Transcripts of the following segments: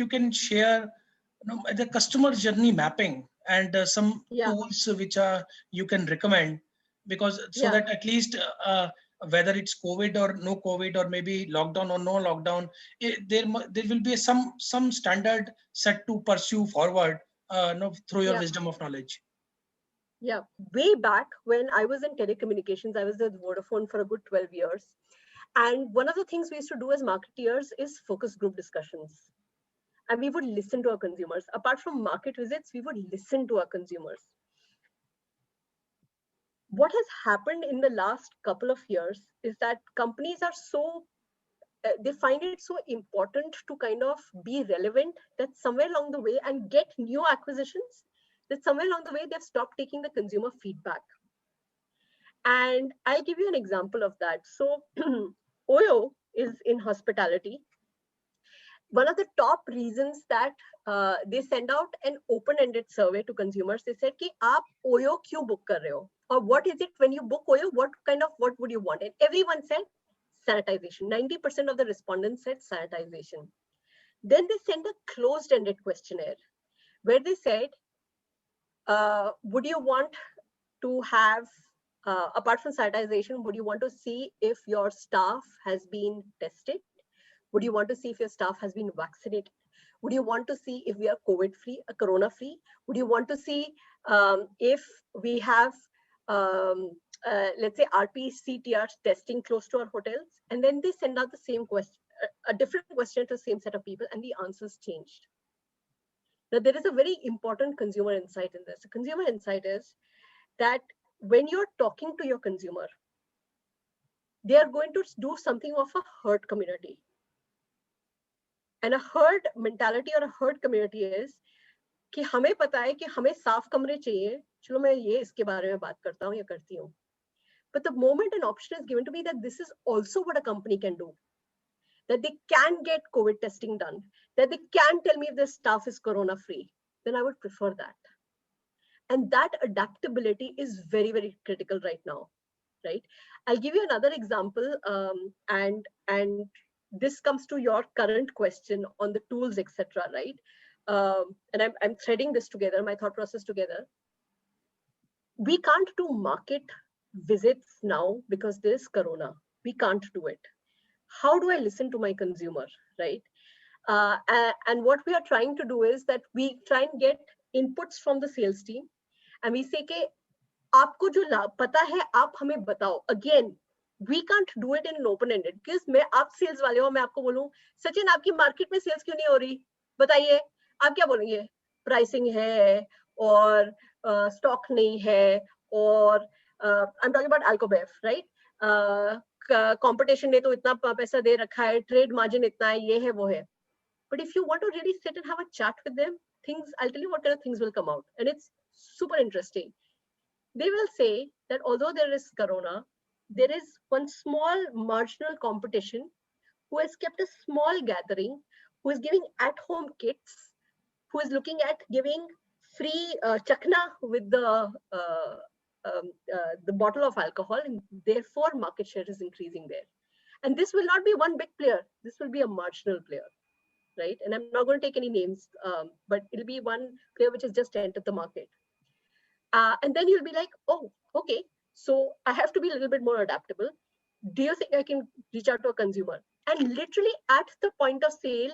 you can share the customer journey mapping and some Yeah, tools which are you can recommend, because so yeah. that at least whether it's COVID or no COVID, or maybe lockdown or no lockdown, there will be some standard set to pursue forward, through your Yeah, wisdom of knowledge. yeah. Way back when I was in telecommunications, I was with Vodafone for a good 12 years. And one of the things we used to do as marketeers is focus group discussions. And we would listen to our consumers. Apart from market visits, we would listen to our consumers. What has happened in the last couple of years is that companies are so, they find it so important to kind of be relevant that somewhere along the way and get new acquisitions, that somewhere along the way they've stopped taking the consumer feedback. And I'll give you an example of that. So Oyo is in hospitality. One of the top reasons that they send out an open-ended survey to consumers, they said कि आप Oyo क्यों book कर रहे हो? Or what is it when you book Oyo? What would you want? And everyone said sanitization. 90% of the respondents said sanitization. Then they sent a closed-ended questionnaire where they said, would you want to have, apart from sanitization, would you want to see if your staff has been tested? Would you want to see if your staff has been vaccinated? Would you want to see if we are COVID free, corona free? Would you want to see if we have, let's say, RT-PCR testing close to our hotels? And then they send out the same question, a different question to the same set of people, and the answers changed. Now, there is a very important consumer insight in this. The consumer insight is that when you're talking to your consumer, they are going to do something of a herd community. And a herd mentality or a herd community is कि हमें पता है कि हमें साफ कमरे चाहिए, चलो मैं ये इसके बारे में बात करता हूँ या करती हूँ. But the moment an option is given to me that this is also what a company can do, that they can get COVID testing done, that they can tell me if their staff is corona free, then I would prefer that. And that adaptability is very, very critical right now, right? I'll give you another example, and this comes to your current question on the tools, etc., right? And I'm threading this together, my thought process together. We can't do market visits now because there's corona. We can't do it. How do I listen to my consumer, right? And what we are trying to do is that we try and get inputs from the sales team, and we say कि आपको जो पता है आप हमें बताओ. Again, we can't do it in an open ended, because मैं आप सेल्स वाले हो, मैं आपको बोलूं सचिन आपकी मार्केट में सेल्स क्यों नहीं हो रही, बताइए. आप क्या बोलेंगे? प्राइसिंग है, और स्टॉक नहीं है, और I'm talking about Alcobev, right? Competition ने तो इतना पैसा दे रखा है, ट्रेड मार्जिन इतना है, ये है वो है. But if you want to really sit and have a chat with them, I'll tell you what kind of things will come out, and it's super interesting. They will say that although there is corona, there is one small marginal competition who has kept a small gathering, who is giving at-home kits, who is looking at giving free chakna with the bottle of alcohol, and therefore market share is increasing there. And this will not be one big player. This will be a marginal player, right? And I'm not going to take any names, but it'll be one player which has just entered the market. And then you'll be like, oh, okay, so I have to be a little bit more adaptable. Do you think I can reach out to a consumer? And literally at the point of sale,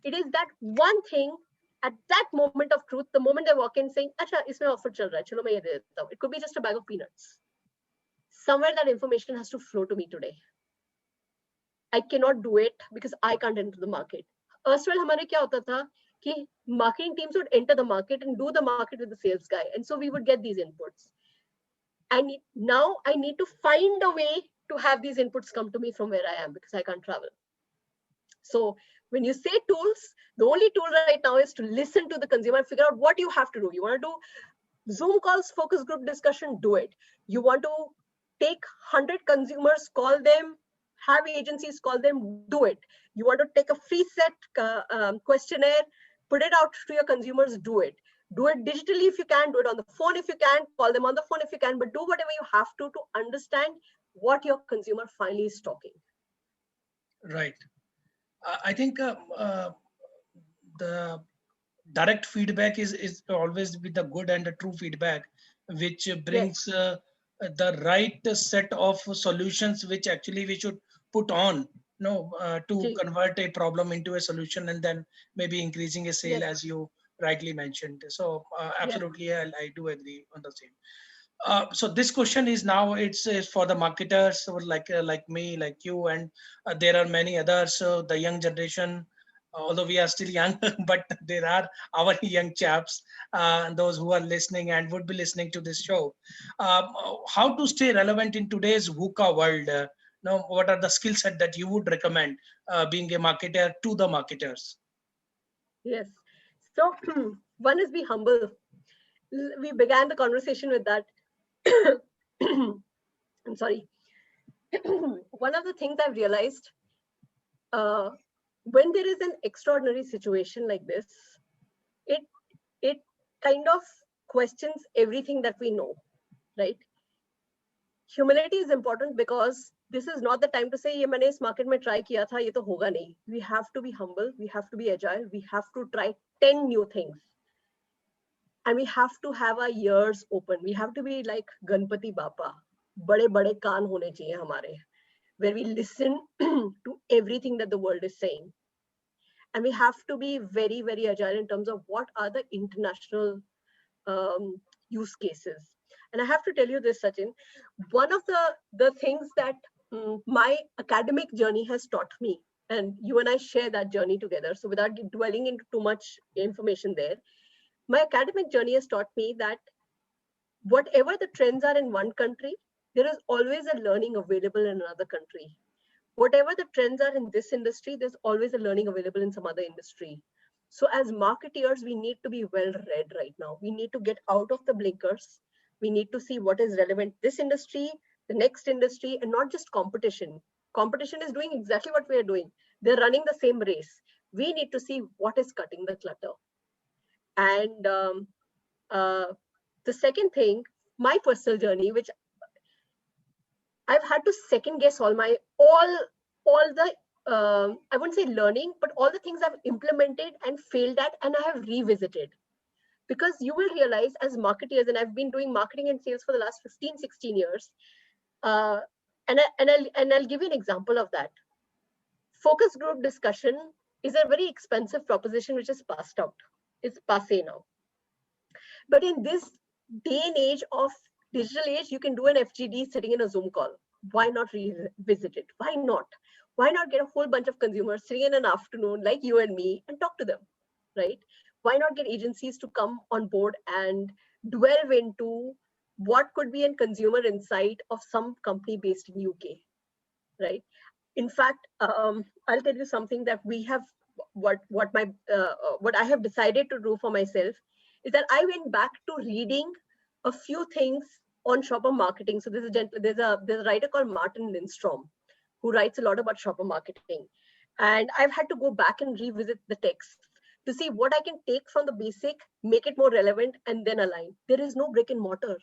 it is that one thing at that moment of truth, the moment they walk in saying, Acha, isme offer chal raha hai, chalo main ye de deta hu. It could be just a bag of peanuts. Somewhere that information has to flow to me today. I cannot do it because I can't enter the market. Erstwhile, हमारे क्या होता था कि marketing teams would enter the market and do the market with the sales guy, and so we would get these inputs. And now I need to find a way to have these inputs come to me from where I am, because I can't travel. So when you say tools, the only tool right now is to listen to the consumer and figure out what you have to do. You want to do Zoom calls, focus group discussion, do it. You want to take 100 consumers, call them, have agencies call them, do it. You want to take a free set questionnaire, put it out to your consumers, do it. Do it digitally if you can, do it on the phone if you can, call them on the phone if you can, but do whatever you have to understand what your consumer finally is talking. Right. I think the direct feedback is always with the good and the true feedback, which Yes, brings the right set of solutions which actually we should put on, to Ji, convert a problem into a solution and then maybe increasing a sale, yes, as you rightly mentioned. So yes, absolutely, I do agree on the same. So this question is now it's for the marketers, so like me, like you, and there are many others. So the young generation, although we are still young, but there are our young chaps, those who are listening and would be listening to this show. How to stay relevant in today's VUCA world? What are the skill set that you would recommend being a marketer to the marketers? yes. So one is be humble. We began the conversation with that. I'm sorry. One of the things I've realized, uh, when there is an extraordinary situation like this, it it kind of questions everything that we know, right? Humility is important because this is not the time to say ये मैंने इस market में try किया था ये तो होगा नहीं. We have to be humble, we have to be agile, we have to try 10 new things, and we have to have our ears open. We have to be like Ganpati Bappa, बड़े बड़े कान होने चाहिए हमारे, where we listen to everything that the world is saying. And we have to be very, very agile in terms of what are the international use cases. And I have to tell you this, Sachin, one of the things that my academic journey has taught me, and you and I share that journey together. So without dwelling into too much information there, my academic journey has taught me that whatever the trends are in one country, there is always a learning available in another country. Whatever the trends are in this industry, there's always a learning available in some other industry. So as marketeers, we need to be well read right now. We need to get out of the blinkers. We need to see what is relevant this industry, the next industry, and not just competition. Competition is doing exactly what we are doing. They're running the same race. We need to see what is cutting the clutter. And uh, the second thing, my personal journey, which I've had to second guess all the I wouldn't say learning, but all the things I've implemented and failed at, and I have revisited. Because you will realize as marketeers, and I've been doing marketing and sales for the last 15, 16 years. Uh, and I'll give you an example of that. Focus group discussion is a very expensive proposition which is passed out. It's passe now. But in this day and age of digital age, you can do an FGD sitting in a Zoom call. Why not revisit it? Why not? Why not get a whole bunch of consumers sitting in an afternoon like you and me and talk to them, right? Why not get agencies to come on board and delve into what could be a consumer insight of some company based in UK, right? In fact, I'll tell you something that we have, what I have decided to do for myself is that I went back to reading a few things on shopper marketing. So there's a writer called Martin Lindstrom who writes a lot about shopper marketing, and I've had to go back and revisit the text to see what I can take from the basic, make it more relevant, and then align. There is no brick and mortar.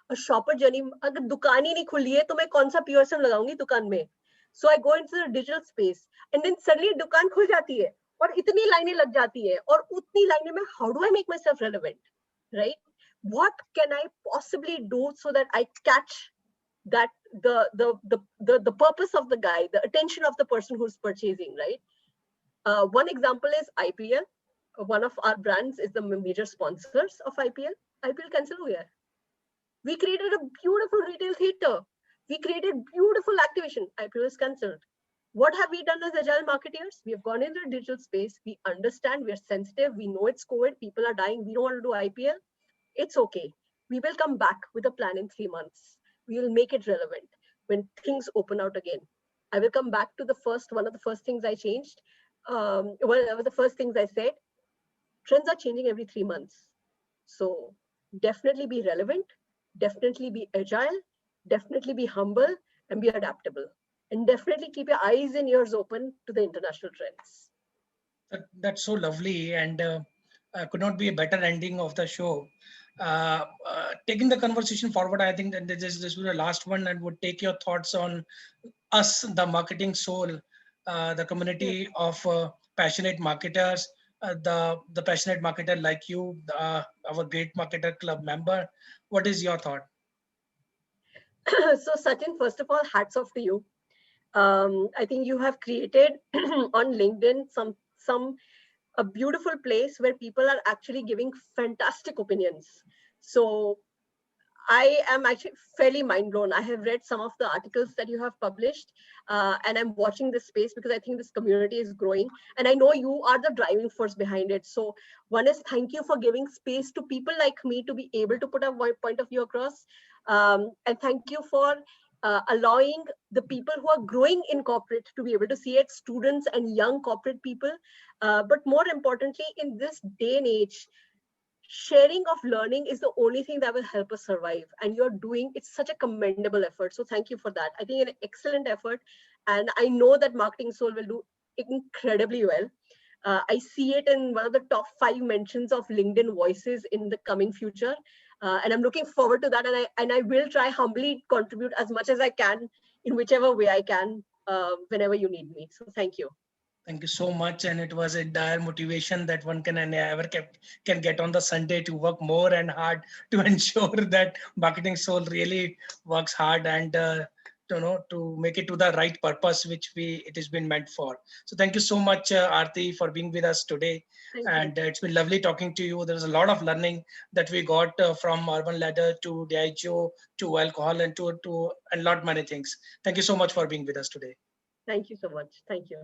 A shopper journey, अगर दुकान ही नहीं खुली है तो मैं कौन सा POSM लगाऊंगी दुकान में? So I go into the digital space, and then suddenly दुकान खुल जाती है और इतनी लाइनें लग जाती है और उतनी लाइनें में how do I make myself relevant, right? What can I possibly do so that I catch that the purpose of the guy, the attention of the person who's purchasing, right? One example is IPL. One of our brands is the major sponsors of IPL. IPL cancel हुआ है. We created a beautiful retail theater. We created beautiful activation. IPL is cancelled. What have we done as agile marketeers? We have gone into the digital space. We understand, we are sensitive. We know it's COVID. People are dying. We don't want to do IPL. It's okay. We will come back with a plan in 3 months. We will make it relevant when things open out again. I will come back to one of the first things I changed. One of the first things I said, trends are changing every 3 months. So definitely be relevant, definitely be agile, definitely be humble, and be adaptable. And definitely keep your eyes and ears open to the international trends. That's so lovely, and could not be a better ending of the show. Taking the conversation forward, I think that this was the last one, and would take your thoughts on us, the marketing soul, the Yes. community of passionate marketers the passionate marketer like you, our great marketer club member. What is your thought? So Sachin, first of all, hats off to you. I think you have created on LinkedIn some a beautiful place where people are actually giving fantastic opinions. So I am actually fairly mind blown. I have read some of the articles that you have published, and I'm watching this space because I think this community is growing. And I know you are the driving force behind it. So, one is thank you for giving space to people like me to be able to put a point of view across. And thank you for allowing the people who are growing in corporate to be able to see it, students and young corporate people. But more importantly, in this day and age, sharing of learning is the only thing that will help us survive, and you're doing it's such a commendable effort, so thank you for that. I think an excellent effort, and I know that Marketing Soul will do incredibly well. I see it in one of the top 5 mentions of LinkedIn voices in the coming future, and I'm looking forward to that, and I will try humbly contribute as much as I can in whichever way I can, whenever you need me. So thank you. Thank you so much. And it was a dire motivation that one can never can get on the Sunday to work more and hard to ensure that Marketing Soul really works hard and to make it to the right purpose which it has been meant for. So thank you so much, Aarti, for being with us today. Thank you. And it's been lovely talking to you. There's a lot of learning that we got from Urban Ladder to Diageo to alcohol and to and lot many things. Thank you so much for being with us today. Thank you so much. Thank you.